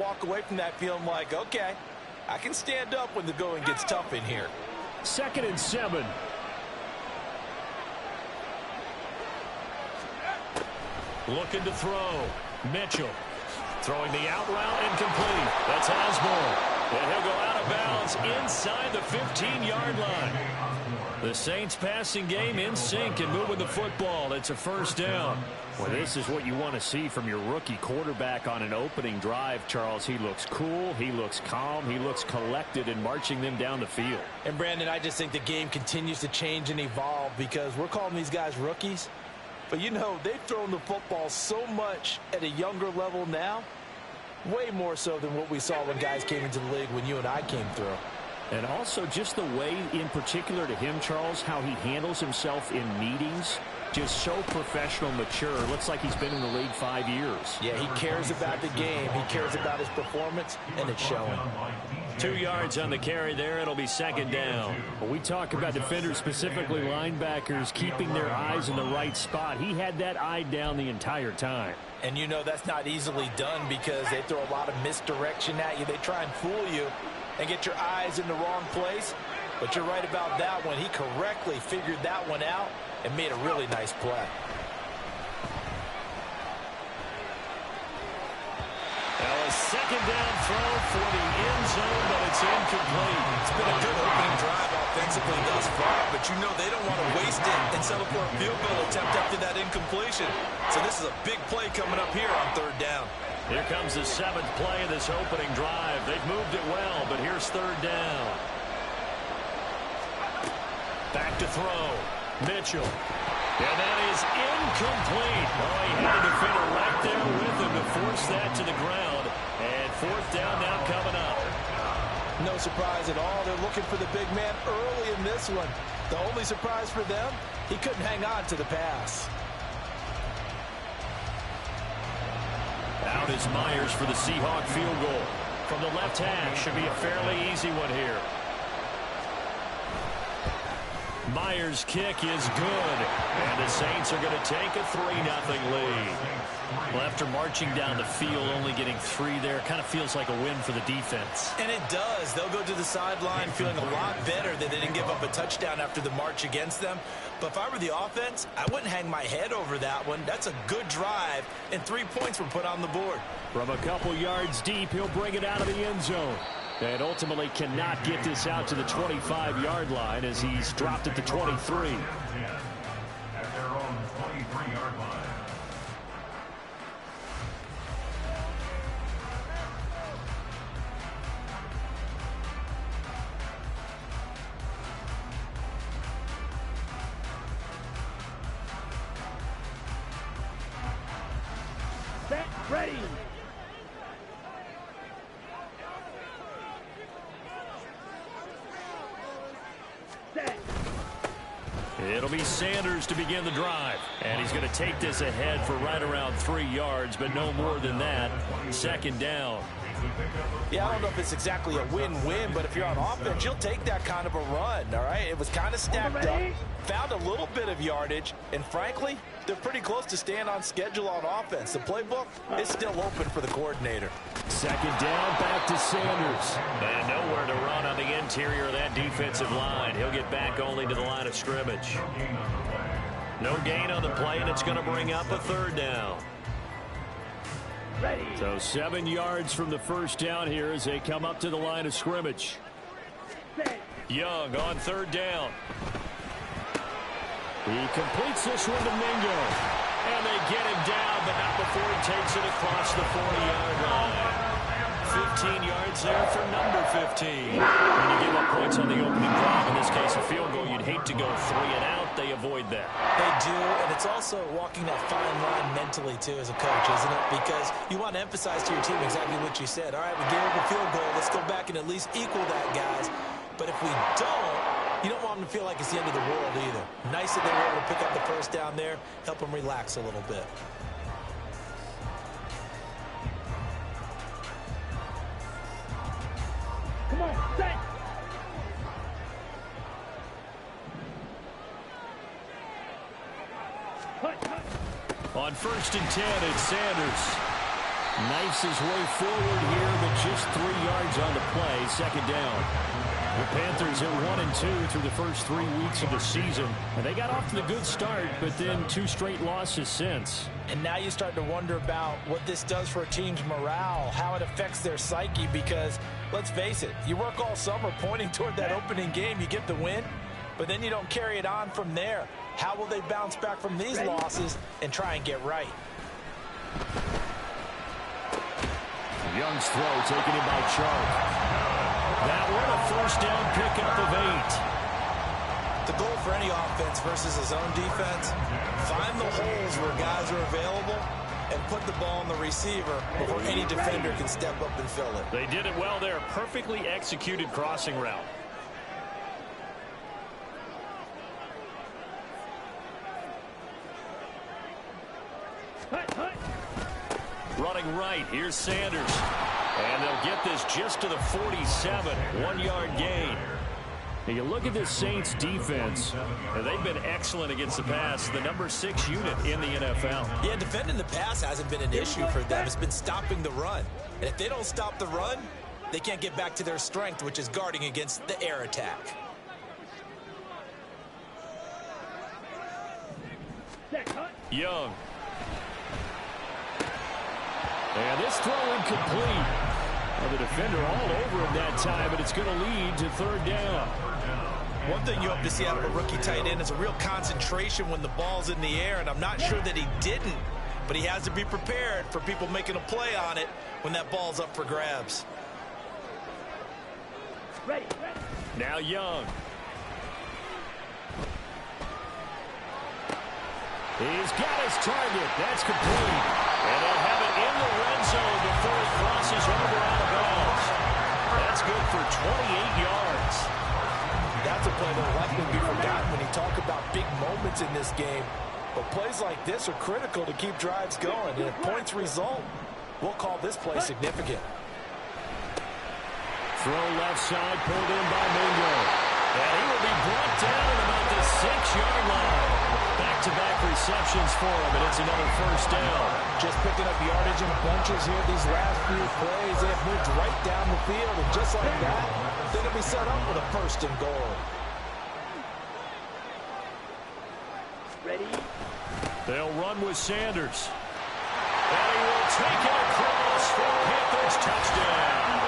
Walk away from that feeling like, okay, I can stand up when the going gets tough in here. 2nd and 7. Looking to throw. Mitchell throwing the out route incomplete. That's Osborne. And he'll go out of bounds inside the 15-yard line. The Saints passing game in sync and moving the football. It's a 1st down. Well, this is what you want to see from your rookie quarterback on an opening drive, Charles. He looks cool. He looks calm. He looks collected in marching them down the field. And, Brandon, I just think the game continues to change and evolve because we're calling these guys rookies. But, you know, they've thrown the football so much at a younger level now, way more so than what we saw when guys came into the league when you and I came through. And also just the way, in particular to him, Charles, how he handles himself in meetings. Just so professional, mature. Looks like he's been in the league 5 years. Yeah, he cares about the game. He cares about his performance, and it's showing. 2 yards on the carry there. It'll be 2nd down. When we talk about defenders, specifically linebackers, keeping their eyes in the right spot, he had that eye down the entire time. And you know that's not easily done because they throw a lot of misdirection at you. They try and fool you and get your eyes in the wrong place. But you're right about that one. He correctly figured that one out and made a really nice play. Now a 2nd down throw for the end zone, but it's incomplete. It's been a good opening drive offensively thus far, but you know they don't want to waste it and settle for a field goal attempt after that incompletion. So this is a big play coming up here on 3rd down. Here comes the 7th play of this opening drive. They've moved it well, but here's 3rd down. Back to throw. Mitchell. And that is incomplete. Oh, he had a defender right there with him to force that to the ground. And 4th down now coming up. No surprise at all. They're looking for the big man early in this one. The only surprise for them, he couldn't hang on to the pass. Out is Myers for the Seahawk field goal. From the left hash, should be a fairly easy one here. Myers' kick is good, and the Saints are going to take a 3-0 lead. Well, after marching down the field, only getting 3 there, kind of feels like a win for the defense. And it does. They'll go to the sideline feeling a lot better that they didn't give up a touchdown after the march against them. But if I were the offense, I wouldn't hang my head over that one. That's a good drive, and 3 points were put on the board. From a couple yards deep, he'll bring it out of the end zone. And ultimately cannot get this out to the 25-yard line as he's dropped at the 23. At their own 23-yard line. Set, ready. It'll be Sanders to begin the drive. And he's going to take this ahead for right around 3 yards, but no more than that. 2nd down. Yeah, I don't know if it's exactly a win-win, but if you're on offense, you'll take that kind of a run, all right? It was kind of stacked up, found a little bit of yardage, and frankly, they're pretty close to staying on schedule on offense. The playbook is still open for the coordinator. 2nd down, back to Sanders. And nowhere to run on the interior of that defensive line. He'll get back only to the line of scrimmage. No gain on the play, and it's going to bring up a 3rd down. Ready. So 7 yards from the 1st down here as they come up to the line of scrimmage. Young on 3rd down. He completes this one to Mingo. And they get him down, but not before he takes it across the 40-yard line. 15 yards there for number 15. When you give up points on the opening drive, in this case a field goal, you'd hate to go 3 and out. They avoid that. They do, and it's also walking that fine line mentally, too, as a coach, isn't it? Because you want to emphasize to your team exactly what you said. All right, we gave up a field goal. Let's go back and at least equal that, guys. But if we don't, you don't want them to feel like it's the end of the world either. Nice that they were able to pick up the 1st down there, help them relax a little bit. Come on, set. On 1st and 10, it's Sanders. Knifes his way forward here, but just 3 yards on the play. Second down. The Panthers at 1-2 through the first 3 weeks of the season. And they got off to a good start, but then 2 straight losses since. And now you start to wonder about what this does for a team's morale, how it affects their psyche, because let's face it, you work all summer pointing toward that opening game, you get the win, but then you don't carry it on from there. How will they bounce back from these losses and try and get right? Young's throw taken in by Chark. That one a first down pickup of 8. The goal for any offense versus his own defense, find the holes where guys are available and put the ball on the receiver before any defender can step up and fill it. They did it well there. Perfectly executed crossing route. Running right, here's Sanders. And they'll get this just to the 47, 1-yard gain. And you look at this Saints defense, and they've been excellent against the pass, the number 6 unit in the NFL. Yeah, defending the pass hasn't been an issue for them. It's been stopping the run. And if they don't stop the run, they can't get back to their strength, which is guarding against the air attack. Young. And this throw incomplete. Well, the defender all over him that time, but it's going to lead to third down. One thing you hope to see out of a rookie tight end is a real concentration when the ball's in the air, and I'm not sure that he didn't, but he has to be prepared for people making a play on it when that ball's up for grabs. Ready. Now Young. He's got his target. That's complete. And they'll have it in the red zone before it crosses over out of bounds. That's good for 28 yards. That's a play that will likely be forgotten when you talk about big moments in this game. But plays like this are critical to keep drives going. And if points result, we'll call this play significant. Throw left side, pulled in by Mingo. And he will be brought down at about the 6-yard line. Back-to-back receptions for him, and it's another first down. Just picking up yardage in bunches here these last few plays. They have moved right down the field, and just like that, they're going to be set up with a first and goal. Ready. They'll run with Sanders. And he will take it across for Panthers touchdown.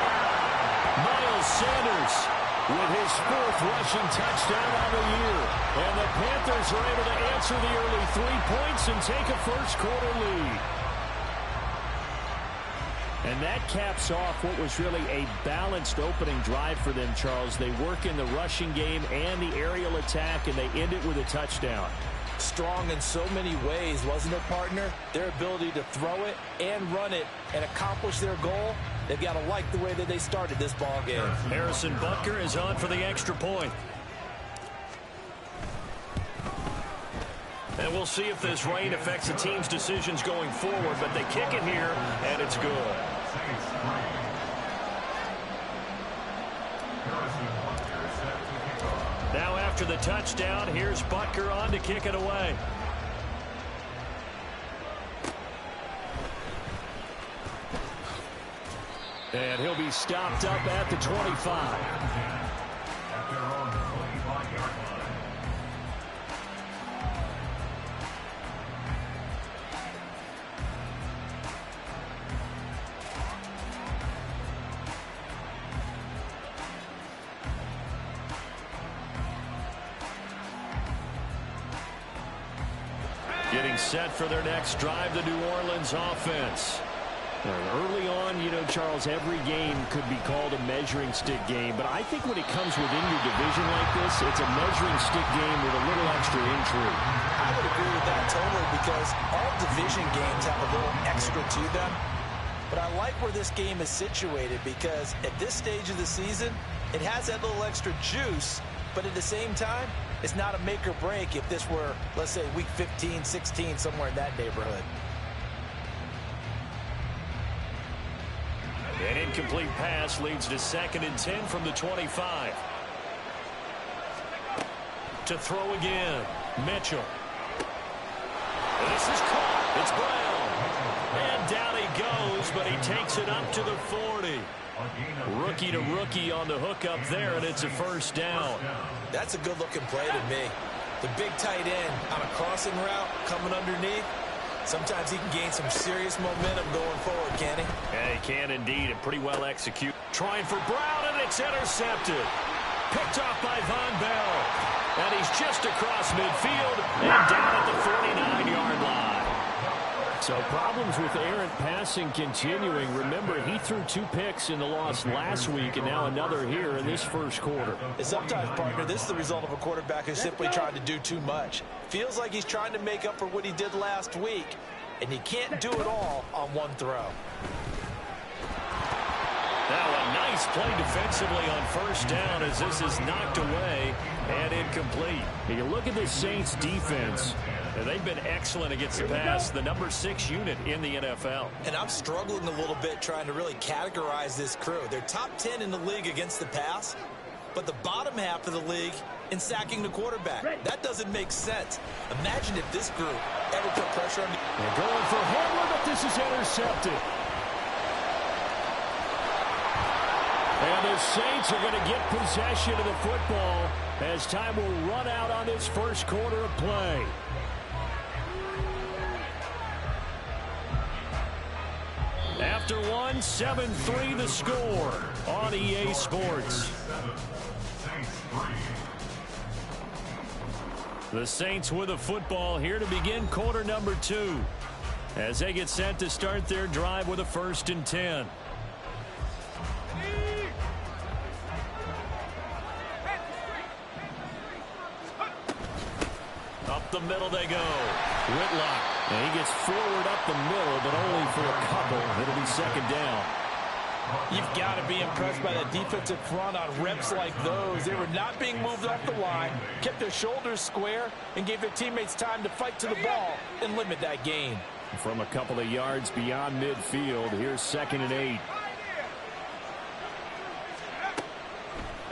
Miles Sanders with his 4th rushing touchdown on the year. And the Panthers are able to answer the early 3 points and take a first-quarter lead. And that caps off what was really a balanced opening drive for them, Charles. They work in the rushing game and the aerial attack, and they end it with a touchdown. Strong in so many ways, wasn't it, partner? Their ability to throw it and run it and accomplish their goal, they've got to like the way that they started this ball game. Harrison Butker is on for the extra point. And we'll see if this rain affects the team's decisions going forward, but they kick it here, and it's good. Now after the touchdown, here's Butker on to kick it away. And he'll be stopped up at the 25. Getting set for their next drive, the New Orleans offense. Early on, you know, Charles, every game could be called a measuring stick game. But I think when it comes within your division like this, it's a measuring stick game with a little extra intrigue. I would agree with that totally, because all division games have a little extra to them. But I like where this game is situated, because at this stage of the season, it has that little extra juice. But at the same time, it's not a make or break if this were, let's say, week 15, 16, somewhere in that neighborhood. An incomplete pass leads to 2nd and 10 from the 25. To throw again, Mitchell. This is caught. It's Brown. And down he goes but he takes it up to the 40. Rookie to rookie on the hook up there, and it's a first down. That's a good-looking play to me. The big tight end on a crossing route coming underneath. Sometimes he can gain some serious momentum going forward, can he? Yeah, he can indeed, and pretty well execute. Trying for Brown, and it's intercepted. Picked off by Von Bell. And he's just across midfield and down at the 49-yard line. So problems with errant passing continuing. Remember, he threw 2 picks in the loss last week, and now another here in this first quarter. And sometimes, partner, this is the result of a quarterback who's simply trying to do too much. Feels like he's trying to make up for what he did last week, and he can't do it all on one throw. Now a nice play defensively on first down as this is knocked away and incomplete. And you look at this Saints defense, and they've been excellent against the pass, the number 6 unit in the NFL. And I'm struggling a little bit trying to really categorize this crew. They're top 10 in the league against the pass, but the bottom half of the league in sacking the quarterback. That doesn't make sense. Imagine if this group ever put pressure on. They're going for Hamler, but this is intercepted. And the Saints are going to get possession of the football as time will run out on this first quarter of play. After one, 7-3 the score on EA Sports. The Saints with the football here to begin quarter number 2 as they get set to start their drive with a 1st and 10. Up the middle they go. Whitlock. And he gets forward up the middle, but only for a couple. It'll be 2nd down. You've got to be impressed by the defensive front on reps like those. They were not being moved off the line, kept their shoulders square, and gave their teammates time to fight to the ball and limit that gain. From a couple of yards beyond midfield, here's 2nd and 8.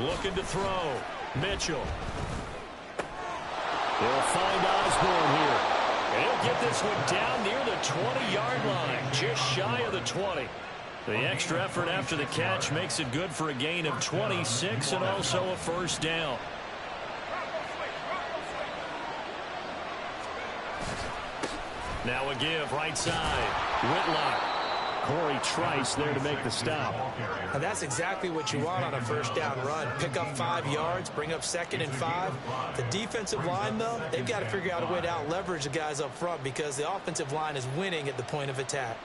Looking to throw. Mitchell. They'll find Osborne here. And he'll get this one down near the 20-yard line, just shy of the 20. The extra effort after the catch makes it good for a gain of 26 and also a 1st down. Now a give right side. Whitlock. Corey Trice there to make the stop. And that's exactly what you want on a 1st down run. Pick up 5 yards, bring up 2nd and 5. The defensive line, though, they've got to figure out a way to out-leverage the guys up front because the offensive line is winning at the point of attack.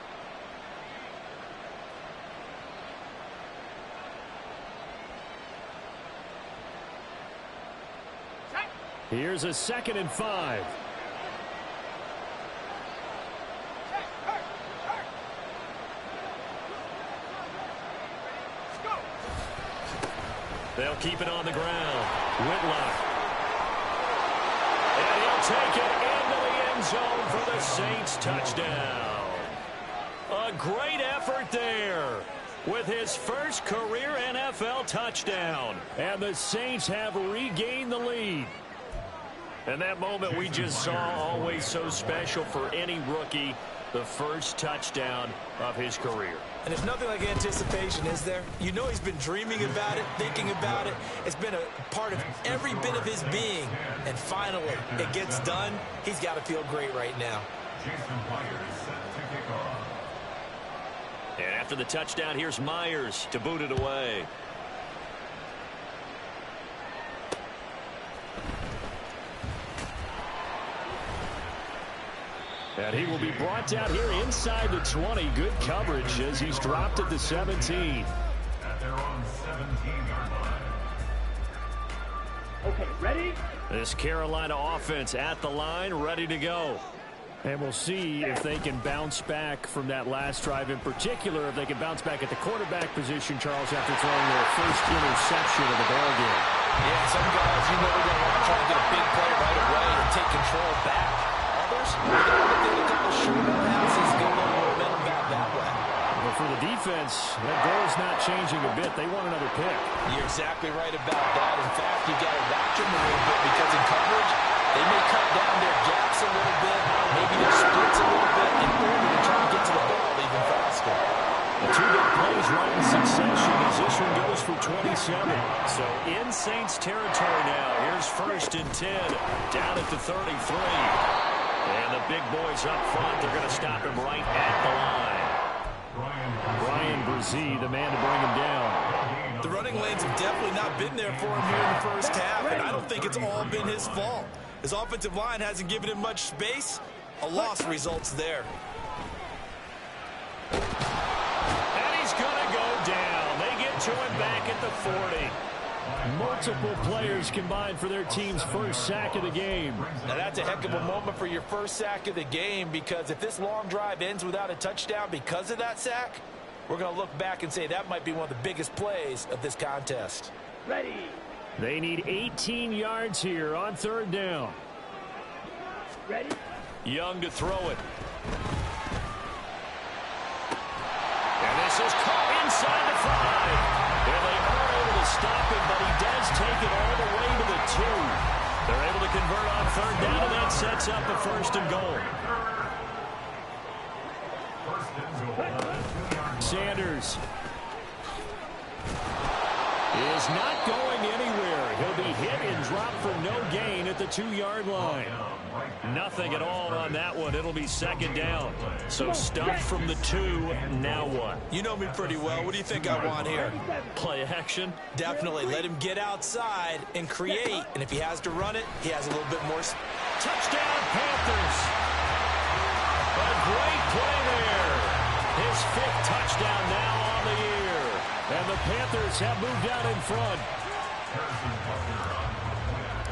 Here's a 2nd and 5. They'll keep it on the ground. Whitlock. And he'll take it into the end zone for the Saints touchdown. A great effort there with his first career NFL touchdown. And the Saints have regained the lead. And that moment we just saw, always so special for any rookie, the first touchdown of his career. And there's nothing like anticipation, is there? You know he's been dreaming about it, thinking about it. It's been a part of every bit of his being. And finally, it gets done. He's got to feel great right now. And after the touchdown, here's Myers to boot it away. And he will be brought down here inside the 20. Good coverage as he's dropped at the 17. At their own 17-yard line. Okay, ready? This Carolina offense at the line, ready to go. And we'll see if they can bounce back from that last drive, in particular, if they can bounce back at the quarterback position, Charles, after throwing their first interception of the ball game. Yeah, some guys, you know, they're going to want to try to get a big play right away and take control back. Others, they're going to want to get a couple shorter passes, get a little momentum back that way. But for the defense, that goal is not changing a bit. They want another pick. You're exactly right about that. In fact, you got to watch them a little bit because in coverage, they may cut down their gaps a little bit, maybe their splits a little bit in order to try to get to the ball even faster. The two big plays right in succession as this one goes for 27. So in Saints territory now. Here's 1st and 10 down at the 33. And the big boys up front, they're going to stop him right at the line. Brian Brzee, the man to bring him down. The running lanes have definitely not been there for him here in the first half, and I don't think it's all been his fault. His offensive line hasn't given him much space. A loss results there. And he's going to go down. They get to him back at the 40. Multiple players combined for their team's first sack of the game. Now that's a heck of a moment for your first sack of the game, because if this long drive ends without a touchdown because of that sack, we're going to look back and say that might be one of the biggest plays of this contest. Ready. They need 18 yards here on 3rd down. Ready. Young to throw it. And this is caught inside the 5. And they are able to stop him, but he does take it all the way to the 2. They're able to convert on 3rd down, and that sets up a 1st and goal. Sanders is not going anywhere. He'll be hit and dropped for no gain at the 2-yard line. Nothing at all on that one. It'll be 2nd down. So stuff from the 2. Now what? You know me pretty well. What do you think I want here? Play action? Definitely. Let him get outside and create. And if he has to run it, he has a little bit more. Touchdown, Panthers. A great play there. His 5th touchdown now on the year. And the Panthers have moved out in front.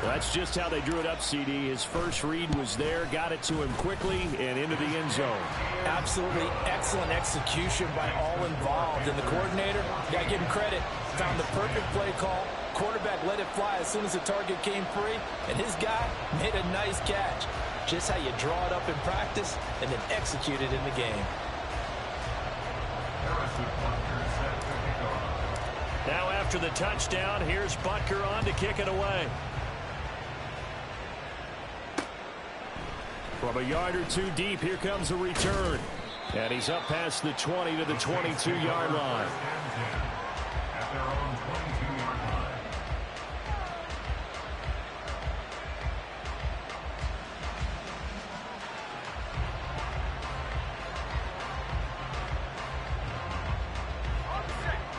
Well, that's just how they drew it up, CD. His first read was there, got it to him quickly, and into the end zone. Absolutely excellent execution by all involved. And the coordinator, got to give him credit, found the perfect play call. Quarterback let it fly as soon as the target came free, and his guy made a nice catch. Just how you draw it up in practice and then execute it in the game. Now after the touchdown, here's Butker on to kick it away. From a yard or 2 deep, here comes a return. And he's up past the 20 to the 22-yard line. At their own 22-yard line.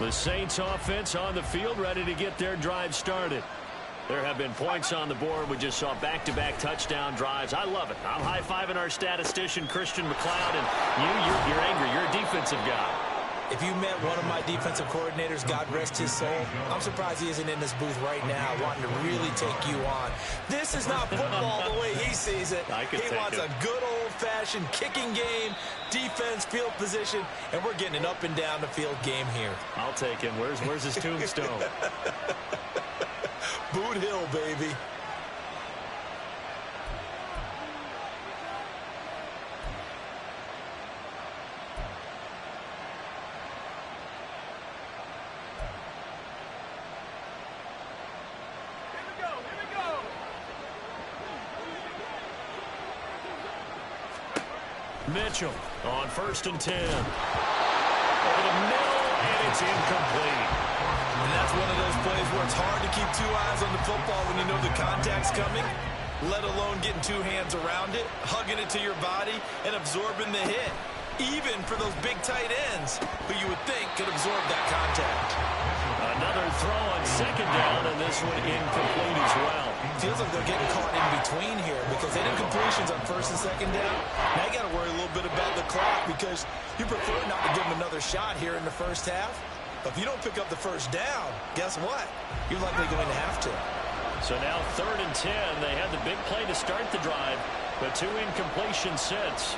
The Saints offense on the field, ready to get their drive started. There have been points on the board. We just saw back-to-back touchdown drives. I love it. I'm high-fiving our statistician, Christian McLeod, and you're angry. You're a defensive guy. If you met one of my defensive coordinators, God rest his soul, I'm surprised he isn't in this booth right now wanting to really take you on. This is not football the way he sees it. He wants a good old-fashioned kicking game, defense, field position, and we're getting an up-and-down-the-field game here. I'll take him. Where's his tombstone? Boot Hill, baby. Mitchell on 1st and 10. Over the middle, and it's incomplete. And that's one of those plays where it's hard to keep 2 eyes on the football when you know the contact's coming, let alone getting 2 hands around it, hugging it to your body, and absorbing the hit. Even for those big tight ends who you would think could absorb that contact. Another throw on 2nd down, and this one incomplete as well. Feels like they're getting caught in between here because they did incompletions on 1st and 2nd down. Now you got to worry a little bit about the clock because you prefer not to give them another shot here in the first half. But if you don't pick up the 1st down, guess what? You're likely going to have to. So now 3rd and 10. They had the big play to start the drive, but 2 incompletions since.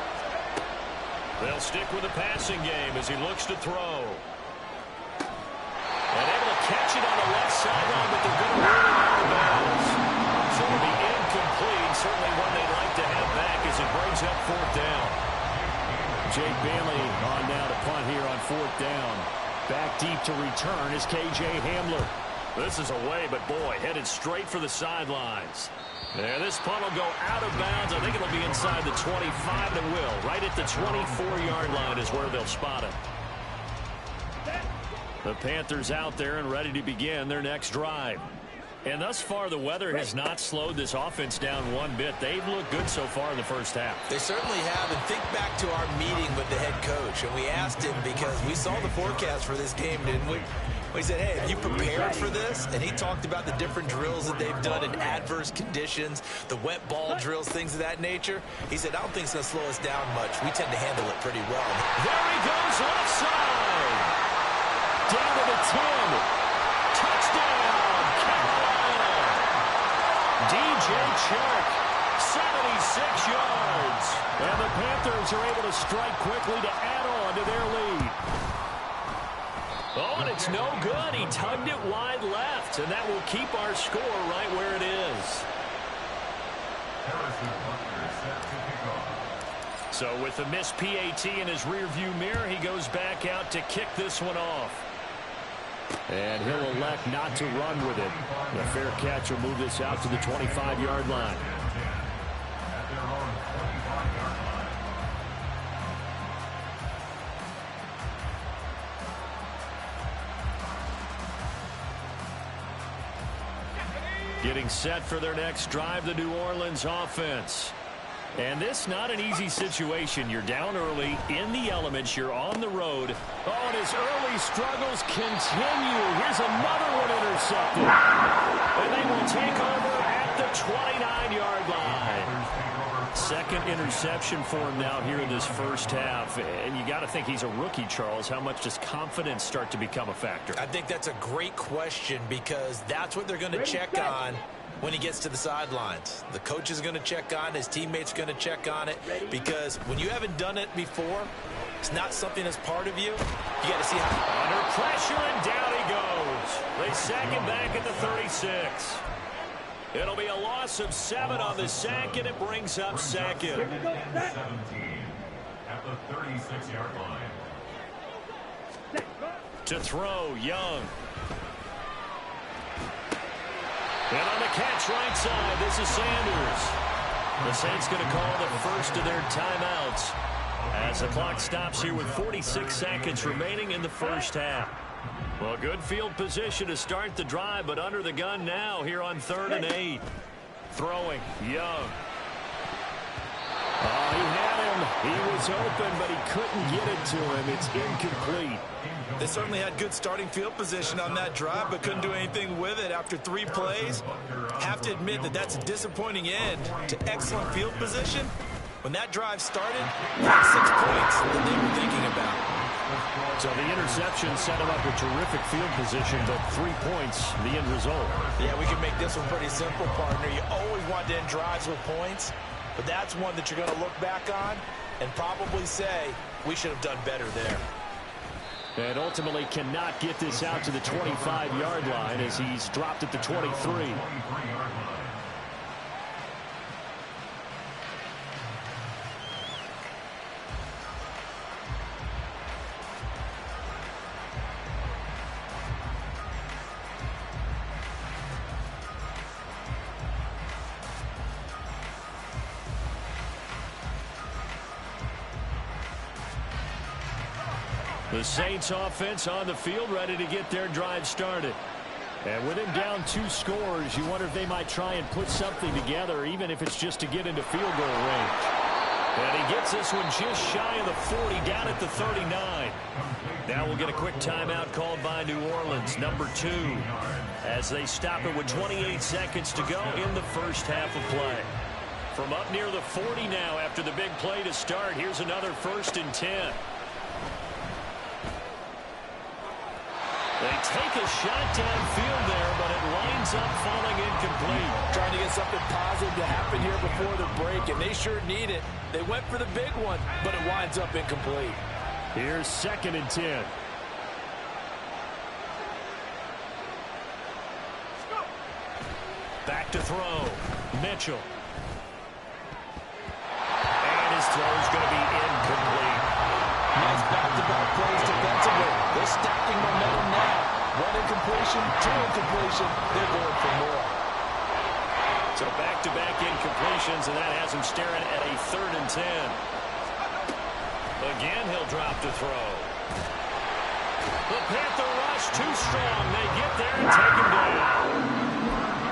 They'll stick with the passing game as he looks to throw. And able to catch it on the left sideline, but they're going to roll it out of bounds. So it'll be incomplete, certainly one they'd like to have back as it brings up 4th down. Jake Bailey on now to punt here on 4th down. Back deep to return is K.J. Hamler. This is away, but boy, headed straight for the sidelines. There, this punt will go out of bounds. I think it'll be inside the 25, and it will. Right at the 24-yard line is where they'll spot it. The Panthers out there and ready to begin their next drive. And thus far, the weather has not slowed this offense down one bit. They've looked good so far in the first half. They certainly have. And think back to our meeting with the head coach. And we asked him because we saw the forecast for this game, didn't we? We said, hey, have you prepared for this? And he talked about the different drills that they've done in adverse conditions, the wet ball drills, things of that nature. He said, I don't think it's going to slow us down much. We tend to handle it pretty well. There he goes, left side. Down to the 10. Touchdown, Carolina. DJ Chark, 76 yards. And the Panthers are able to strike quickly to add on to their lead. Oh, and it's no good. He tugged it wide left, and that will keep our score right where it is. So with the missed PAT in his rearview mirror, he goes back out to kick this one off. And he'll elect not to run with it. The fair catch will move this out to the 25-yard line. Getting set for their next drive, the New Orleans offense. And this not an easy situation. You're down early, in the elements, you're on the road. Oh, and his early struggles continue. Here's another one intercepted. And they will take over at the 29-yard line. Second interception for him now here in this first half. And you got to think he's a rookie, Charles. How much does confidence start to become a factor? I think that's a great question because that's what they're going to check on when he gets to the sidelines. The coach is going to check on it. His teammates are going to check on it because when you haven't done it before, it's not something that's part of you. You got to see how. Under pressure, and down he goes. They sack him back at the 36. It'll be a loss of 7 on the sack, and it brings up second. 17 at the 36-yard line. To throw, Young. And on the catch right side, this is Sanders. The Saints going to call the first of their timeouts as the clock stops here with 46 seconds remaining in the first half. Well, good field position to start the drive, but under the gun now here on 3rd and 8. Throwing, Young. Oh, he had him. He was open, but he couldn't get it to him. It's incomplete. They certainly had good starting field position on that drive, but couldn't do anything with it after 3 plays. Have to admit that that's a disappointing end to excellent field position. When that drive started, they had 6 points that they were thinking about. So the interception set him up with terrific field position, but 3 points, the end result. Yeah, we can make this one pretty simple, partner. You always want to end drives with points, but that's one that you're going to look back on and probably say, we should have done better there. And ultimately cannot get this out to the 25-yard line as he's dropped at the 23. The Saints offense on the field ready to get their drive started. And with him down 2 scores, you wonder if they might try and put something together, even if it's just to get into field goal range. And he gets this one just shy of the 40, down at the 39. Now we'll get a quick timeout called by New Orleans, number 2, as they stop it with 28 seconds to go in the first half of play. From up near the 40 now after the big play to start, here's another 1st and 10. They take a shot downfield there, but it winds up falling incomplete. Trying to get something positive to happen here before the break, and they sure need it. They went for the big one, but it winds up incomplete. Here's 2nd and 10. Back to throw. Mitchell. And his throw's going to be incomplete. Nice back-to-back plays defensively. They're stacking momentum now. 1 incompletion, 2 incompletion. They're going for more. So back-to-back incompletions, and that has him staring at a 3rd and 10. Again, he'll drop to throw. The Panther rush too strong. They get there and take him down.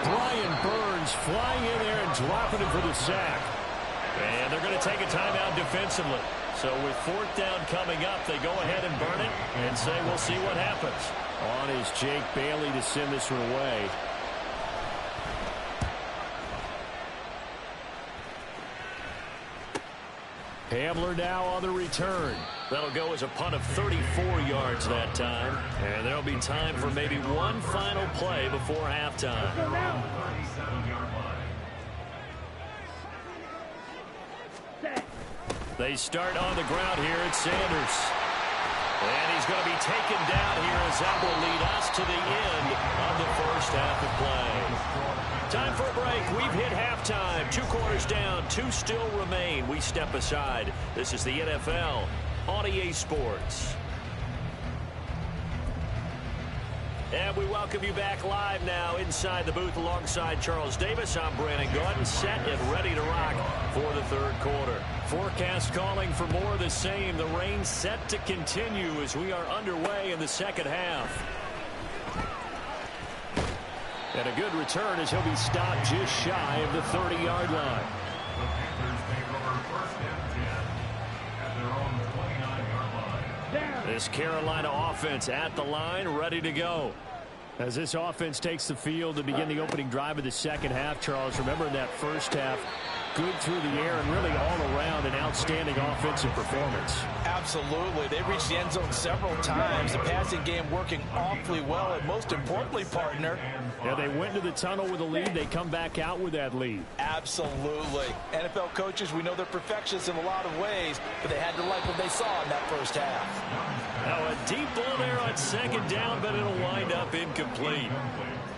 Brian Burns flying in there and dropping him for the sack. And they're going to take a timeout defensively. So with fourth down coming up, they go ahead and burn it and say we'll see what happens. On is Jake Bailey to send this one away. Hamler now on the return. That'll go as a punt of 34 yards that time. And there'll be time for maybe one final play before halftime. They start on the ground here at Sanders. And he's going to be taken down here as that will lead us to the end of the first half of play. Time for a break. We've hit halftime. 2 quarters down, 2 still remain. We step aside. This is the NFL on EA Sports. And we welcome you back live now inside the booth alongside Charles Davis. I'm Brandon Gaudin, set and ready to rock for the third quarter. Forecast calling for more of the same. The rain set to continue as we are underway in the second half. And a good return as he'll be stopped just shy of the 30-yard line. The Panthers take over first and 10 at their own 29-yard line. This Carolina offense at the line, ready to go. As this offense takes the field to begin the opening drive of the second half, Charles, remember in that first half, good through the air and really all around an outstanding offensive performance. Absolutely. They reached the end zone several times. The passing game working awfully well, and most importantly, partner. Yeah, they went into the tunnel with a lead. They come back out with that lead. Absolutely. NFL coaches, we know they're perfectionists in a lot of ways, but they had to like what they saw in that first half. Now a deep ball there on second down, but it'll wind up incomplete.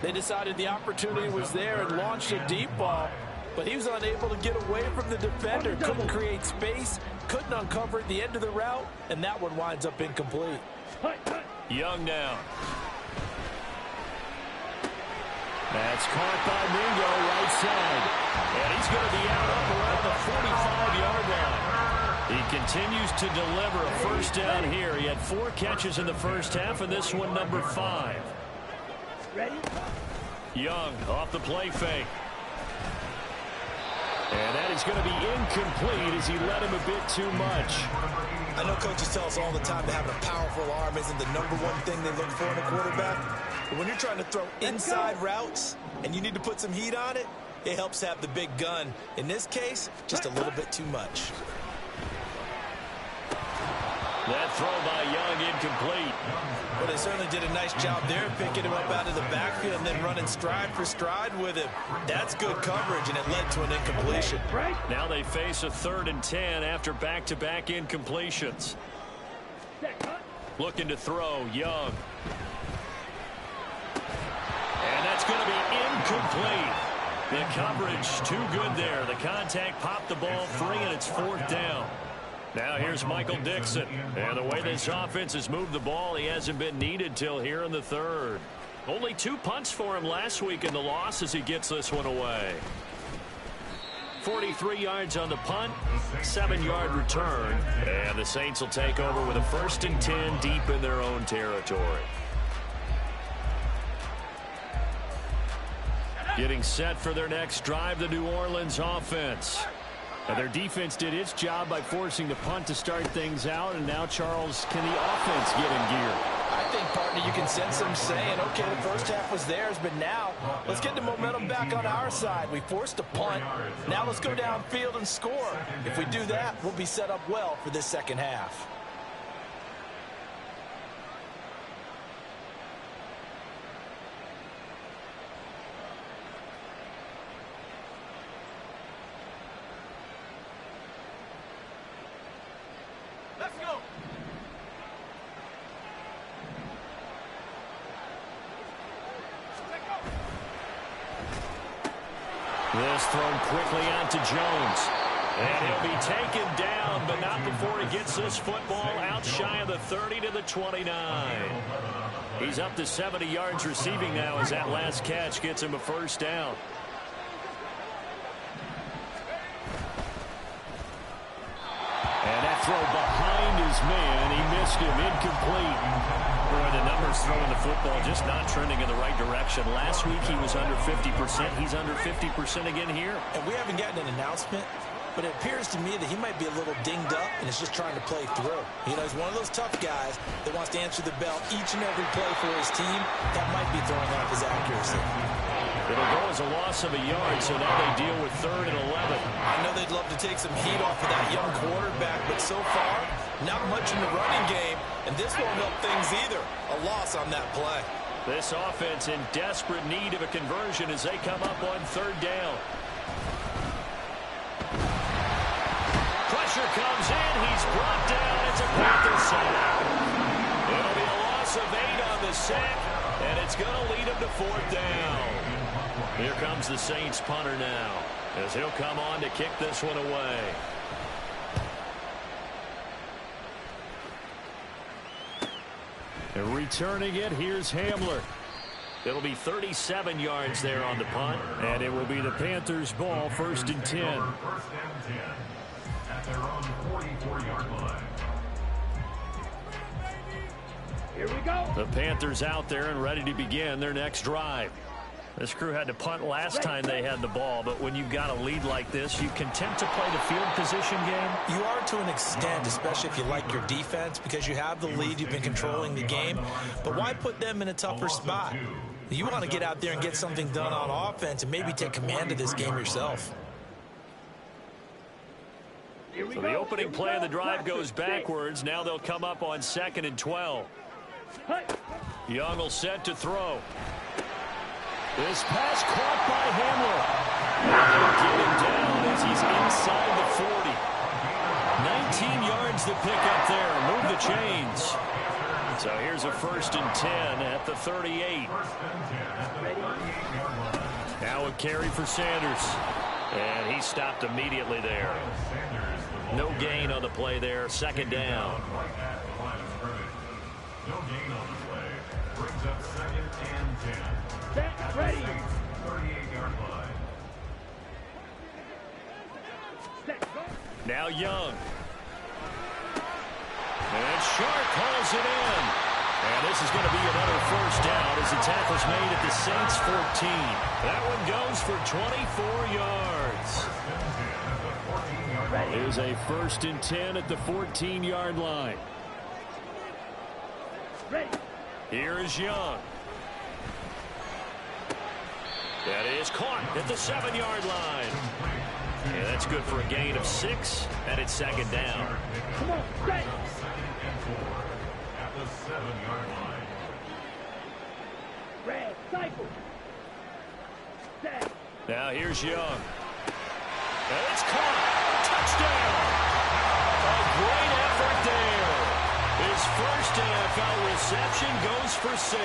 They decided the opportunity was there and launched a deep ball, but he was unable to get away from the defender, couldn't create space, couldn't uncover at the end of the route, and that one winds up incomplete. Young now. That's caught by Mingo right side. And he's going to be out up around the 45-yard line. He continues to deliver a first down here. He had 4 catches in the first half, and this one number 5. Ready? Young off the play fake. And that is going to be incomplete as he led him a bit too much. I know coaches tell us all the time that having a powerful arm isn't the number one thing they look for in a quarterback. But when you're trying to throw inside routes and you need to put some heat on it, it helps have the big gun. In this case, just a little bit too much. That throw by Young incomplete. Well, they certainly did a nice job there, picking him up out of the backfield and then running stride for stride with him. That's good coverage, and it led to an incompletion. Now they face a 3rd and 10 after back-to-back incompletions. Looking to throw, Young. And that's going to be incomplete. The coverage too good there. The contact popped the ball free, and it's 4th down. Now here's Michael Dixon. And the way this offense has moved the ball, he hasn't been needed till here in the 3rd. Only 2 punts for him last week in the loss as he gets this one away. 43 yards on the punt, 7-yard return. And the Saints will take over with a 1st and 10 deep in their own territory. Getting set for their next drive, the New Orleans offense. And their defense did its job by forcing the punt to start things out. And now, Charles, can the offense get in gear? I think, partner, you can sense them saying, okay, the first half was theirs, but now let's get the momentum back on our side. We forced a punt. Now let's go downfield and score. If we do that, we'll be set up well for this second half. This thrown quickly out to Jones. And he'll be taken down, but not before he gets this football out shy of the 30 to the 29. He's up to 70 yards receiving now as that last catch gets him a first down. And that throw behind his man, he missed him, incomplete. Boy, the numbers throwing the football just not trending in the right direction. Last week he was under 50%. He's under 50% again here. And we haven't gotten an announcement, but it appears to me that he might be a little dinged up and is just trying to play through. You know, he's one of those tough guys that wants to answer the bell each and every play for his team. That might be throwing off his accuracy. It'll go as a loss of a yard, so now they deal with 3rd and 11. I know they'd love to take some heat off of that young quarterback, but so far, not much in the running game, and this won't help things either. A loss on that play. This offense in desperate need of a conversion as they come up on 3rd down. Pressure comes in. He's brought down. It's a Panther sack. It'll be a loss of 8 on the sack, and it's going to lead him to 4th down. Here comes the Saints punter now as he'll come on to kick this one away. And returning it, here's Hamler. It'll be 37 yards there on the punt, and it will be the Panthers' ball, 1st and 10. First and 10 at their own 44-yard line. Here we go. The Panthers out there and ready to begin their next drive. This crew had to punt last time they had the ball, but when you've got a lead like this, you can tend to play the field position game. You are to an extent, especially if you like your defense, because you have the lead, you've been controlling the game. But why put them in a tougher spot? You want to get out there and get something done on offense and maybe take command of this game yourself. So the opening play of the drive goes backwards. Now they'll come up on 2nd and 12. Young will set to throw. This pass caught by Hamler. They'll get him down as he's inside the 40. 19 yards to pick up there. Move the chains. So here's a 1st and 10 at the 38. Now a carry for Sanders. And he stopped immediately there. No gain on the play there. 2nd down. No gain on the play. Brings up 2nd and 10. Set, ready. 38-yard line. Set, go. Now Young. And Sharp hauls it in. And this is going to be another 1st down as the tackle's made at the Saints 14. That one goes for 24 yards. Here's a 1st and 10 at the 14-yard line. Ready. Here is Young. That is caught at the 7-yard line. Yeah, that's good for a gain of 6, and it's 2nd down. Come on, set. 2nd and 4 at the 7-yard line. Red, cycle. Set. Now here's Young. And it's caught. Touchdown. A great effort there. His first NFL reception goes for 6.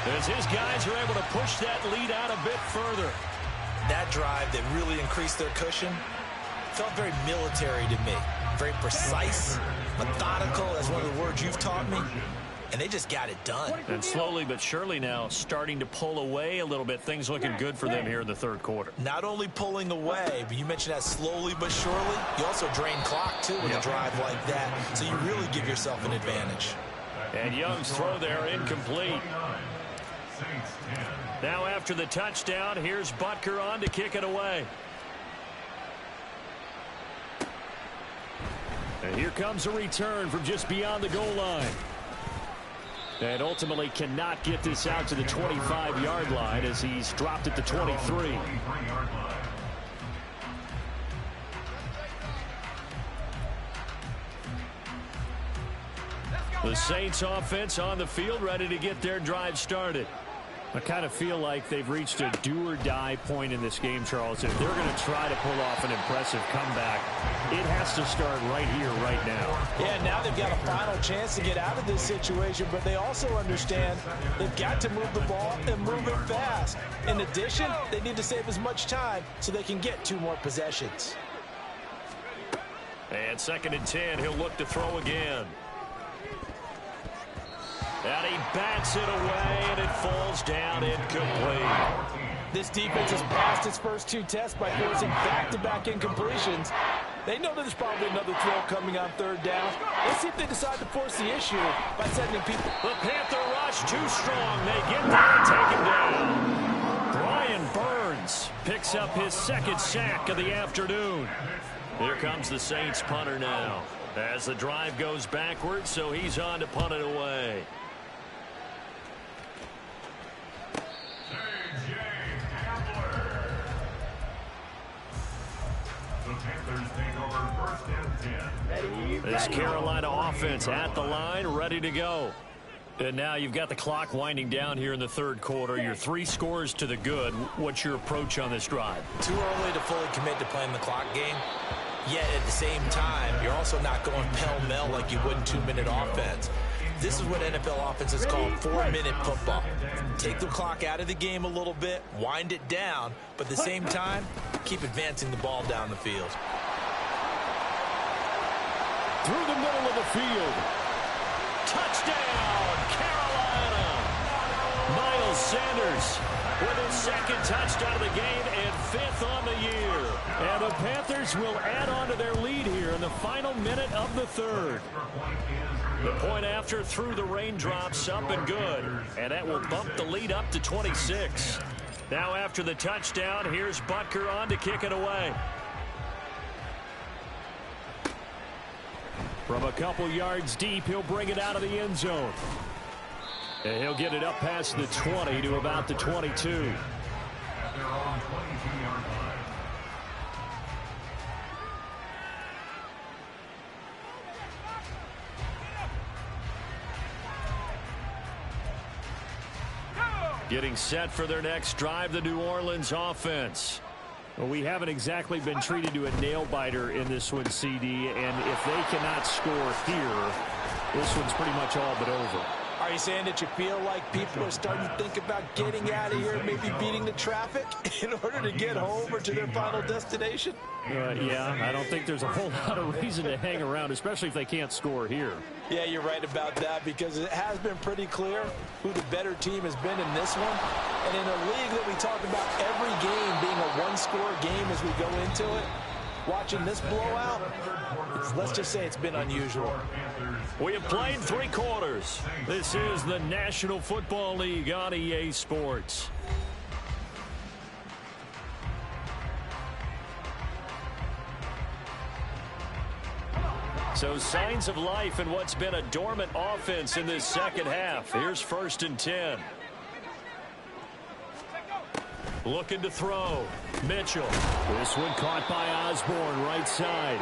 As his guys are able to push that lead out a bit further. That drive that really increased their cushion felt very military to me. Very precise, methodical, as one of the words you've taught me. And they just got it done. And slowly but surely now starting to pull away a little bit. Things looking good for them here in the 3rd quarter. Not only pulling away, but you mentioned that slowly but surely. You also drain clock, too, with a drive like that. So you really give yourself an advantage. And Young's throw there incomplete. Saints 10. Now after the touchdown, here's Butker on to kick it away. And here comes a return from just beyond the goal line. And ultimately cannot get this out to the 25-yard line as he's dropped at the 23. 23-yard line. The Saints offense on the field ready to get their drive started. I kind of feel like they've reached a do-or-die point in this game, Charles. If they're going to try to pull off an impressive comeback, it has to start right here, right now. Yeah, now they've got a final chance to get out of this situation, but they also understand they've got to move the ball and move it fast. In addition, they need to save as much time so they can get 2 more possessions. And 2nd and 10, he'll look to throw again. And he bats it away, and it falls down incomplete. This defense has passed its first 2 tests by forcing back-to-back incompletions. They know that there's probably another throw coming on third down. Let's see if they decide to force the issue by sending people. The Panther rush too strong. They get there and take him down. Brian Burns picks up his second sack of the afternoon. Here comes the Saints punter now. As the drive goes backwards, so he's on to punt it away. This Carolina offense at the line, ready to go. And now you've got the clock winding down here in the third quarter. You're 3 scores to the good. What's your approach on this drive? Too early to fully commit to playing the clock game. Yet at the same time, you're also not going pell-mell like you would in 2-minute offense. This is what NFL offenses call 4-minute football. Take the clock out of the game a little bit, wind it down, but at the same time, keep advancing the ball down the field. Through the middle of the field. Touchdown, Carolina. Miles Sanders with his second touchdown of the game and 5th on the year. And the Panthers will add on to their lead here in the final minute of the third. The point after through the raindrops, up and good. And that will bump the lead up to 26. Now after the touchdown, here's Butker on to kick it away. From a couple yards deep, he'll bring it out of the end zone. And he'll get it up past the 20 to about the 22. At their own 22-yard line. Getting set for their next drive, the New Orleans offense. Well, we haven't exactly been treated to a nail-biter in this one, CD, and if they cannot score here, this one's pretty much all but over. Are you saying that you feel like people are starting to think about getting out of here, maybe beating the traffic in order to get home or to their final destination? Yeah, I don't think there's a whole lot of reason to hang around, especially if they can't score here. Yeah, you're right about that, because it has been pretty clear who the better team has been in this one. And in a league that we talk about every game being a one-score game as we go into it, watching this blowout, let's just say it's been unusual. We have played 3 quarters. This is the National Football League on EA Sports. So signs of life in what's been a dormant offense in this second half. Here's 1st and 10. Looking to throw. Mitchell. This one caught by Osborne, right side.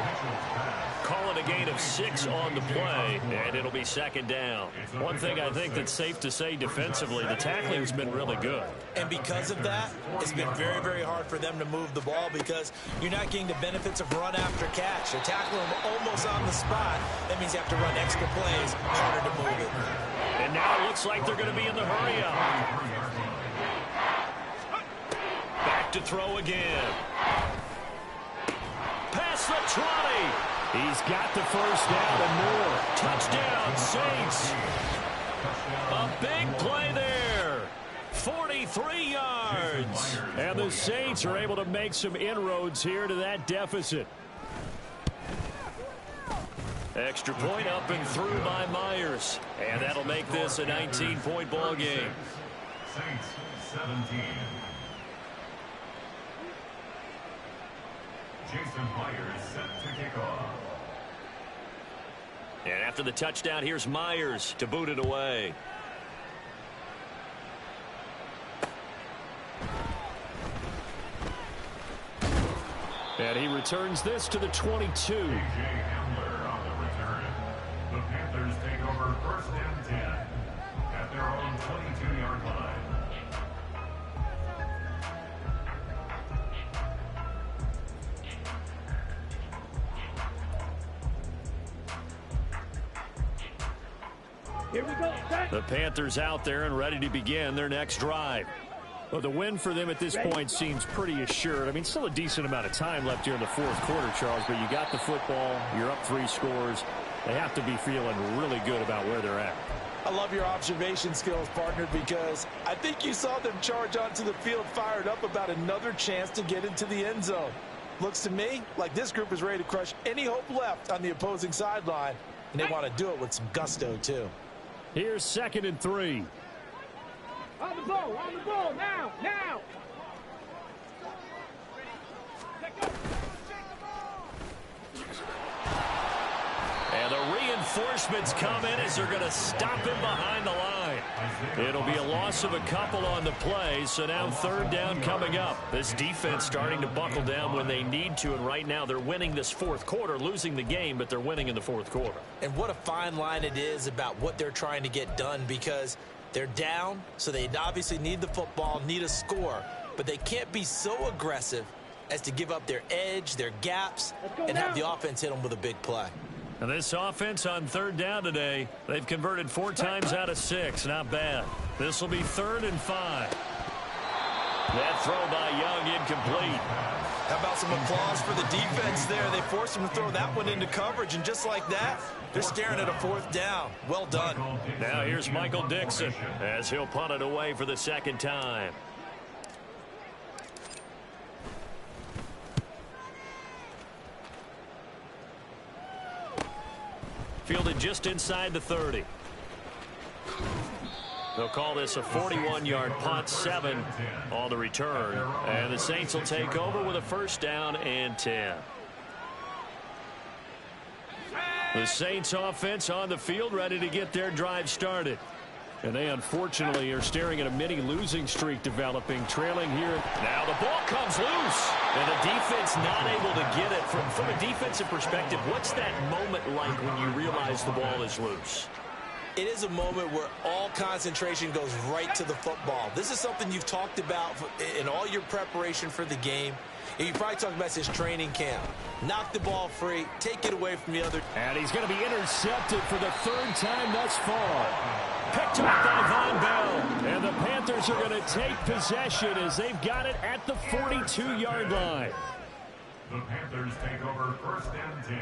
Calling a gain of 6 on the play, and it'll be 2nd down. One thing I think that's safe to say defensively, the tackling has been really good. And because of that, it's been very, very hard for them to move the ball because you're not getting the benefits of run after catch. They're tackling them almost on the spot. That means you have to run extra plays, harder to move it. And now it looks like they're going to be in the hurry-up. Back to throw again. Past the 20. He's got the first down and more. Touchdown, Saints. A big play there. 43 yards. And the Saints are able to make some inroads here to that deficit. Extra point up and through by Myers. And that'll make this a 19-point ball game. Saints 17. Jason Myers set to kick off. And after the touchdown, here's Myers to boot it away. And he returns this to the 22. A.J. Hamler on the return. The Panthers take over 1st and 10 at their own 22-yard line. Here we go. Set. The Panthers out there and ready to begin their next drive. Well, the win for them at this point seems pretty assured. I mean, still a decent amount of time left here in the 4th quarter, Charles, but you got the football, you're up 3 scores. They have to be feeling really good about where they're at. I love your observation skills, partner, because I think you saw them charge onto the field fired up about another chance to get into the end zone. Looks to me like this group is ready to crush any hope left on the opposing sideline, and they want to do it with some gusto, too. Here's 2nd and 3. On the ball, now! And the reinforcements come in as they're going to stop him behind the line. It'll be a loss of a couple on the play, so now 3rd down coming up. This defense starting to buckle down when they need to, and right now they're winning this 4th quarter, losing the game, but they're winning in the 4th quarter. And what a fine line it is about what they're trying to get done, because they're down, so they obviously need the football, need a score, but they can't be so aggressive as to give up their edge, their gaps, and have the offense hit them with a big play. And this offense on 3rd down today, they've converted 4 times out of 6. Not bad. This will be 3rd and 5. That throw by Young incomplete. How about some applause for the defense there? They forced him to throw that one into coverage, and just like that, they're staring at a 4th down. Well done. Now here's Michael Dixon as he'll punt it away for the 2nd time. Fielded just inside the 30. They'll call this a 41-yard punt, 7 on the return. And the Saints will take over with a 1st down and 10. The Saints offense on the field ready to get their drive started. And they unfortunately are staring at a mini losing streak developing, trailing here. Now the ball comes loose. And the defense not able to get it. From a defensive perspective, what's that moment like when you realize the ball is loose? It is a moment where all concentration goes right to the football. This is something you've talked about in all your preparation for the game. And you probably talked about this training camp. Knock the ball free, take it away from the other. And he's going to be intercepted for the 3rd time thus far. Picked up by Von Bell. And the Panthers are going to take possession as they've got it at the 42-yard line. The Panthers take over 1st and 10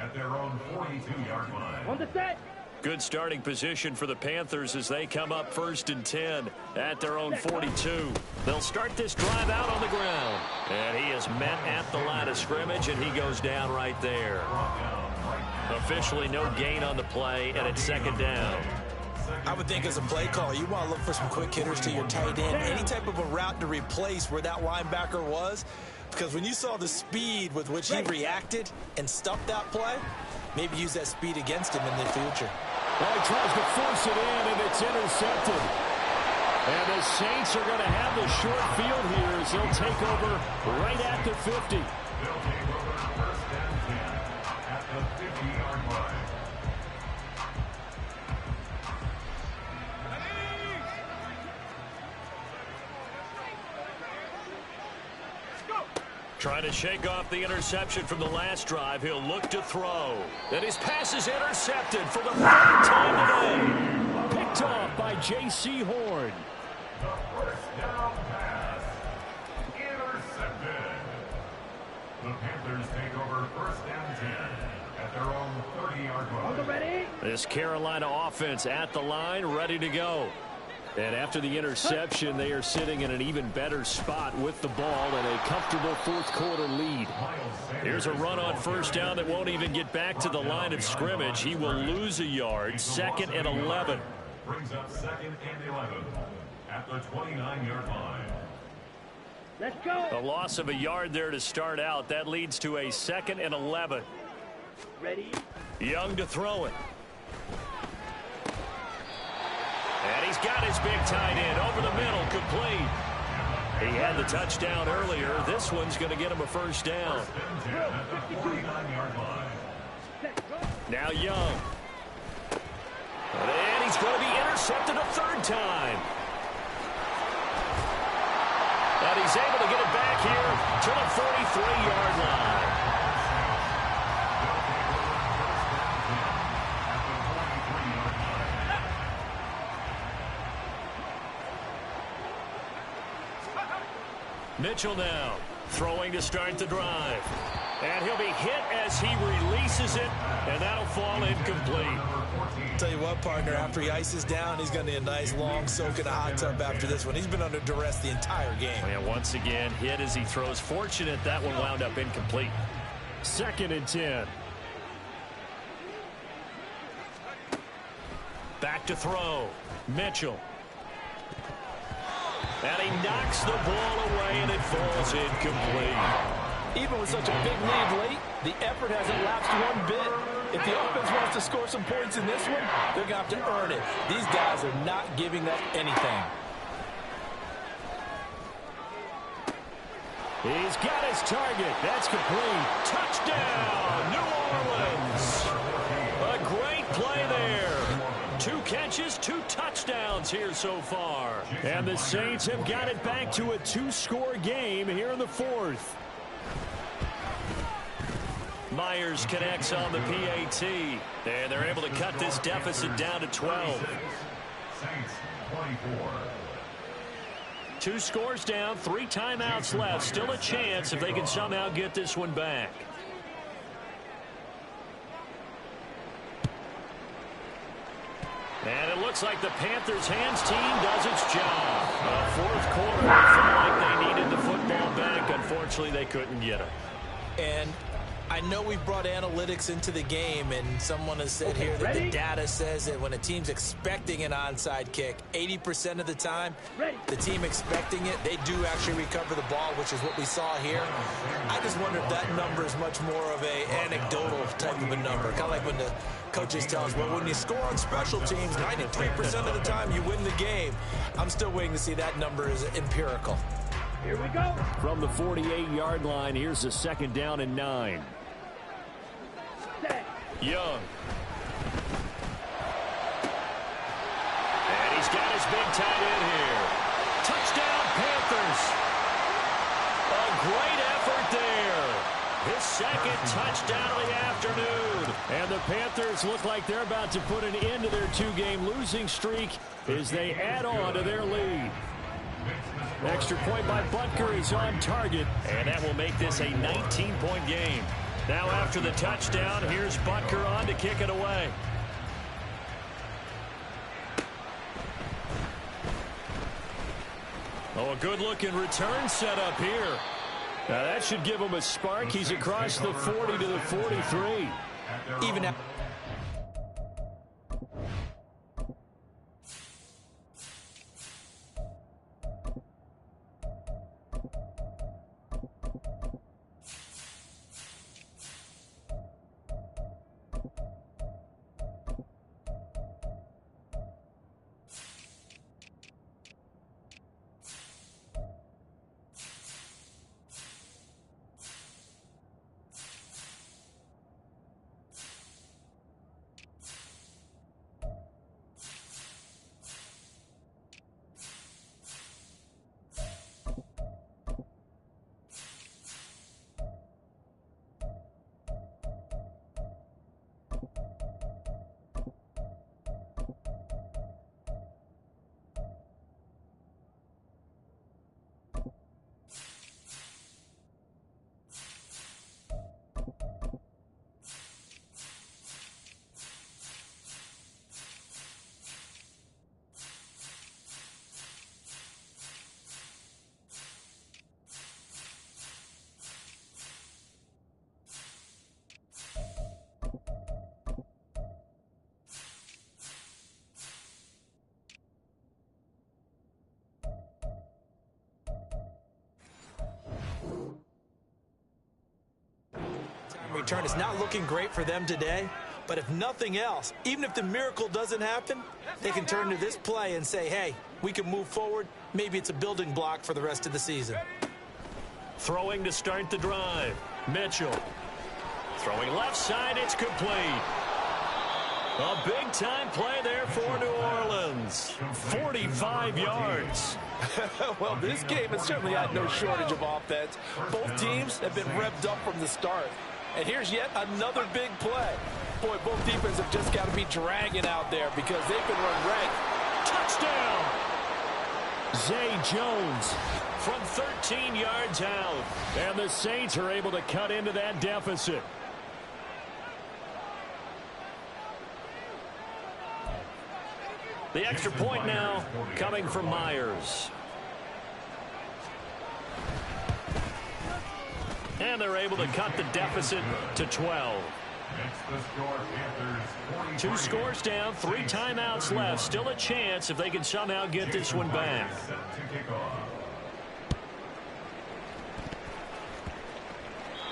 at their own 42-yard line. On the set! Good starting position for the Panthers as they come up 1st and 10 at their own 42. They'll start this drive out on the ground. And he is met at the line of scrimmage, and he goes down right there. Officially no gain on the play, and it's 2nd down. I would think as a play caller, you want to look for some quick hitters to your tight end. Any type of a route to replace where that linebacker was. Because when you saw the speed with which he reacted and stuffed that play, maybe use that speed against him in the future. Well, he tries to force it in, and it's intercepted. And the Saints are going to have the short field here as they'll take over right at the 50. They'll take over 1st and 10 at the 50-yard line. Trying to shake off the interception from the last drive. He'll look to throw. And his pass is intercepted for the 3rd time today. Picked off by J.C. Horn. The 1st down pass intercepted. The Panthers take over 1st and 10 at their own 30-yard line. On the ready! This Carolina offense at the line, ready to go. And after the interception, they are sitting in an even better spot with the ball and a comfortable 4th quarter lead. Here's a run on 1st down that won't even get back to the line of scrimmage. He will lose a yard. 2nd and 11. Brings up 2nd and 11 at the 29-yard line. Let's go! A loss of a yard there to start out. That leads to a 2nd and 11. Ready? Young to throw it. And he's got his big tight end over the middle, complete. He had the touchdown earlier. This one's going to get him a 1st down. Now Young. And he's going to be intercepted a 3rd time. And he's able to get it back here to the 43-yard line. Mitchell now throwing to start the drive. And he'll be hit as he releases it, and that'll fall incomplete. Tell you what, partner, after he ices down, he's going to need a nice long soak in a hot tub after this one. He's been under duress the entire game. And once again, hit as he throws. Fortunate that one wound up incomplete. 2nd and 10. Back to throw. Mitchell. And he knocks the ball away, and it falls incomplete. Even with such a big lead late, the effort hasn't lapsed one bit. If the offense wants to score some points in this one, they're going to have to earn it. These guys are not giving up anything. He's got his target. That's complete. Touchdown, New Orleans. A great play there. 2 catches, 2 touchdowns here so far. And the Saints have got it back to a 2-score game here in the 4th. Myers connects on the PAT, and they're able to cut this deficit down to 12. Saints 24. 2 scores down, 3 timeouts left. Still a chance if they can somehow get this one back. And it looks like the Panthers' hands team does its job. 4th quarter, they felt like they needed the football back. Unfortunately, they couldn't get it. And I know we've brought analytics into the game, and someone has said here that the data says that when a team's expecting an onside kick, 80% of the time, the team expecting it, they do actually recover the ball, which is what we saw here. I just wonder if that number is much more of a anecdotal type of a number. Kind of like when the coaches tell us, well, when you score on special teams, 93% of the time you win the game. I'm still waiting to see that number is empirical. Here we go. From the 48-yard line, here's a 2nd down and 9. Young. And he's got his big tight end here. Touchdown, Panthers. A great effort there. His 2nd touchdown of the afternoon. And the Panthers look like they're about to put an end to their 2-game losing streak as they add on to their lead. Extra point by Butker is on target, and that will make this a 19-point game. Now after the touchdown, here's Butker on to kick it away. Oh, a good-looking return set up here. Now that should give him a spark. He's across the 40 to the 43. Even after return is not looking great for them today, but if nothing else, even if the miracle doesn't happen, they can turn to this play and say, hey, we can move forward. Maybe it's a building block for the rest of the season. Throwing to start the drive. Mitchell. Throwing left side, it's complete. A big-time play there for New Orleans. 45 yards. Well, this game has certainly had no shortage of offense. Both teams have been revved up from the start. And here's yet another big play. Boy, both defenses have just got to be dragging out there because they can run rank. Touchdown! Zay Jones from 13 yards out. And the Saints are able to cut into that deficit. The extra point now coming from Myers. And they're able to cut the deficit to 12. Two scores down, 3 timeouts left. Still a chance if they can somehow get this one back.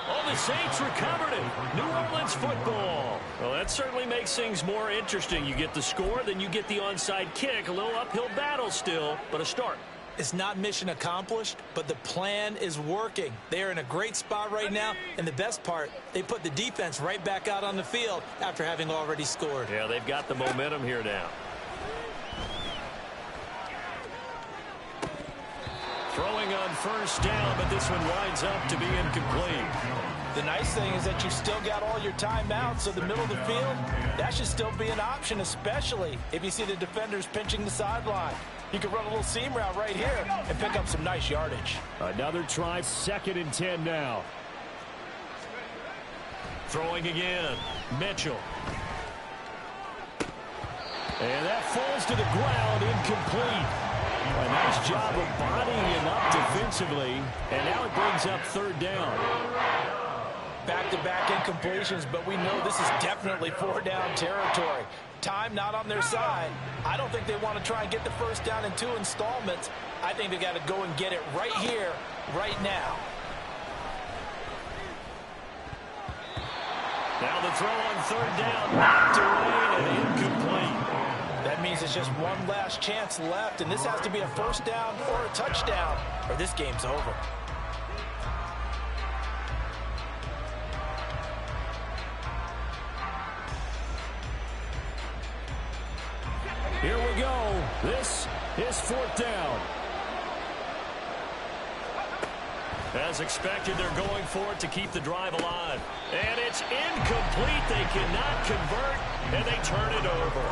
Oh, the Saints recovered it. New Orleans football. Well, that certainly makes things more interesting. You get the score, then you get the onside kick. A little uphill battle still, but a start. It's not mission accomplished, but the plan is working. They are in a great spot right now, and the best part, they put the defense right back out on the field after having already scored. Yeah, they've got the momentum here now. Throwing on first down, but this one winds up to be incomplete. The nice thing is that you still got all your timeouts, so the middle of the field, that should still be an option, especially if you see the defenders pinching the sideline. You can run a little seam route right here and pick up some nice yardage. Another try, 2nd and 10 now. Throwing again, Mitchell. And that falls to the ground, incomplete. A nice job of bodying him up defensively, and now it brings up 3rd down. Back-to-back incompletions, but we know this is definitely 4-down territory. Time not on their side. I don't think they want to try and get the first down in 2 installments. I think they got to go and get it right here, right now. Now the throw on 3rd down, knocked away and incomplete. That means it's just one last chance left, and this has to be a first down or a touchdown, or this game's over. Here we go. This is 4th down. As expected, they're going for it to keep the drive alive. And it's incomplete. They cannot convert, and they turn it over.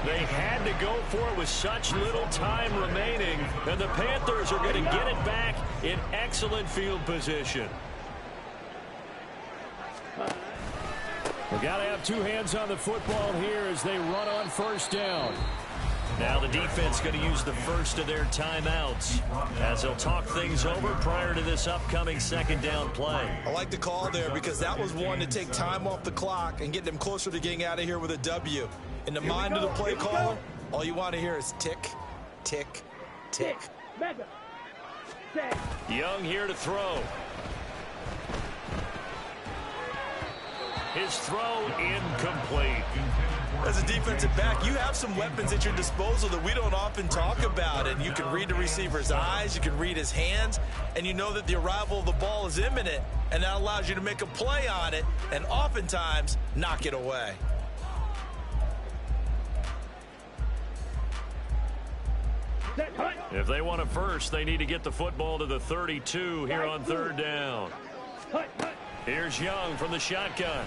They had to go for it with such little time remaining, and the Panthers are going to get it back in excellent field position. We've got to have 2 hands on the football here as they run on first down. Now the defense going to use the first of their timeouts as they'll talk things over prior to this upcoming 2nd down play. I like the call there because that was one to take time off the clock and get them closer to getting out of here with a W. In the mind of the play caller, all you want to hear is tick, tick, tick. Mega. Set. Young here to throw. His throw incomplete. As a defensive back, you have some weapons at your disposal that we don't often talk about. And you can read the receiver's eyes, you can read his hands, and you know that the arrival of the ball is imminent. And that allows you to make a play on it and oftentimes knock it away. If they want a first, they need to get the football to the 32 here on 3rd down. Here's Young from the shotgun.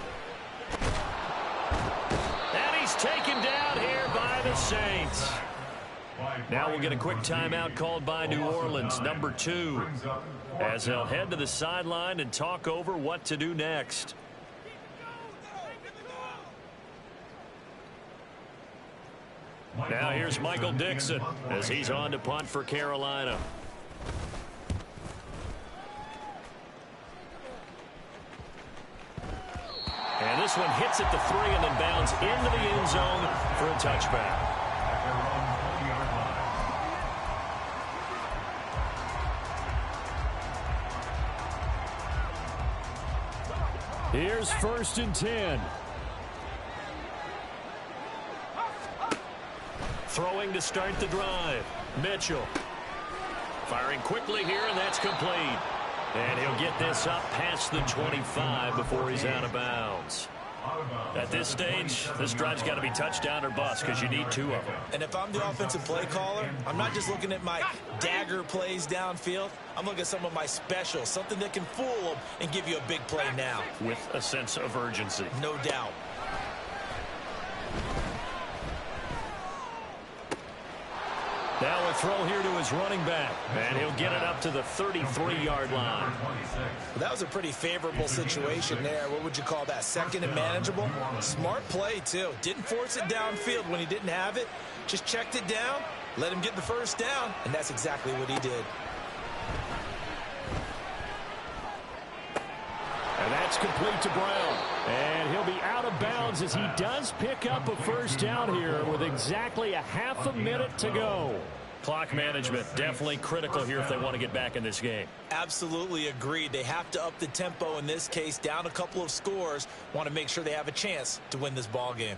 And he's taken down here by the Saints. Now we'll get a quick timeout called by New Orleans, number 2, as they'll head to the sideline and talk over what to do next. Now here's Michael Dixon as he's on to punt for Carolina. And this one hits at the 3 and then bounds into the end zone for a touchback. Here's 1st and 10. Throwing to start the drive. Mitchell. Firing quickly here, and that's complete. And he'll get this up past the 25 before he's out of bounds. At this stage, this drive's got to be touchdown or bust because you need 2 of them. And if I'm the offensive play caller, I'm not just looking at my dagger plays downfield. I'm looking at some of my specials, something that can fool them and give you a big play now. With a sense of urgency. No doubt. Now a throw here to his running back, and he'll get it up to the 33-yard line. Well, that was a pretty favorable situation there. What would you call that? Second and manageable? Smart play, too. Didn't force it downfield when he didn't have it. Just checked it down, let him get the first down, and that's exactly what he did. And that's complete to Brown. And he'll be out of bounds as he does pick up a first down here with exactly a half a minute to go. Clock management definitely critical here if they want to get back in this game. Absolutely agreed. They have to up the tempo in this case, down a couple of scores. Want to make sure they have a chance to win this ball game.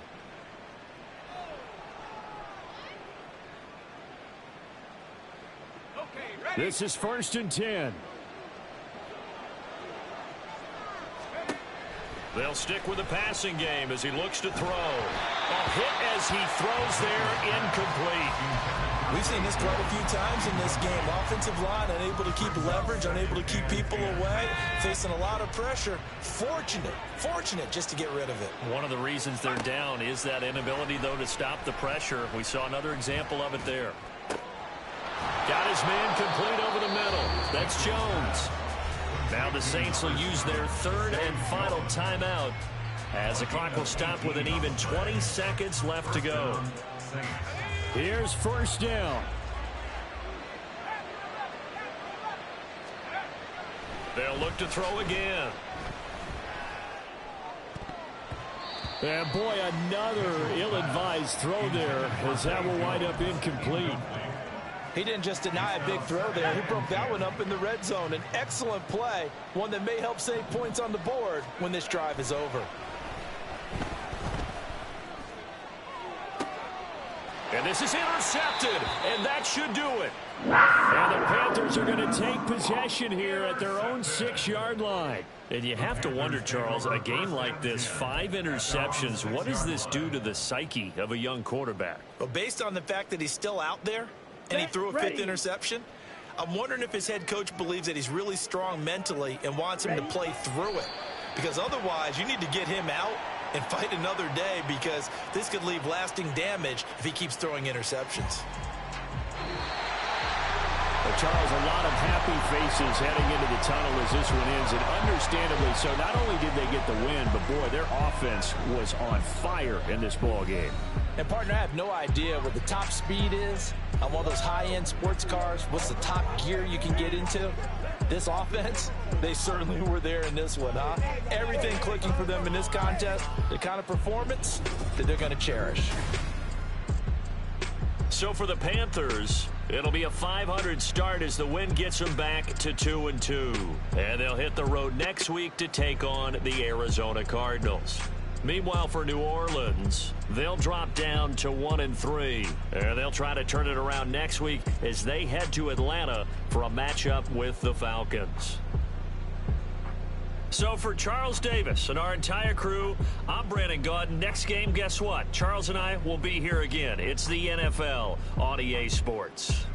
This is 1st and 10. They'll stick with the passing game as he looks to throw. A hit as he throws there, incomplete. We've seen this quite a few times in this game. Offensive line unable to keep leverage, unable to keep people away, facing a lot of pressure. Fortunate just to get rid of it. One of the reasons they're down is that inability, though, to stop the pressure. We saw another example of it there. Got his man complete over the middle. That's Jones. Now the Saints will use their third and final timeout as the clock will stop with an even 20 seconds left to go. Here's first down. They'll look to throw again. And boy, another ill-advised throw there as that will wind up incomplete. He didn't just deny a big throw there. He broke that one up in the red zone. An excellent play, one that may help save points on the board when this drive is over. And this is intercepted, and that should do it. And the Panthers are going to take possession here at their own 6-yard line. And you have to wonder, Charles, a game like this, 5 interceptions, what does this do to the psyche of a young quarterback? Well, based on the fact that he's still out there, and he threw a 5th interception, I'm wondering if his head coach believes that he's really strong mentally and wants him to play through it. Because otherwise, you need to get him out and fight another day, because this could leave lasting damage if he keeps throwing interceptions. Well, Charles, a lot of happy faces heading into the tunnel as this one ends, and understandably so. Not only did they get the win, but boy, their offense was on fire in this ball game. And partner, I have no idea what the top speed is on one of those high-end sports cars. What's the top gear you can get into? This offense, they certainly were there in this one, huh? Everything clicking for them in this contest, the kind of performance that they're going to cherish. So for the Panthers, it'll be a .500 start as the win gets them back to 2-2. And they'll hit the road next week to take on the Arizona Cardinals. Meanwhile, for New Orleans, they'll drop down to 1-3. And they'll try to turn it around next week as they head to Atlanta for a matchup with the Falcons. So for Charles Davis and our entire crew, I'm Brandon Gaudin. Next game, guess what? Charles and I will be here again. It's the NFL on EA Sports.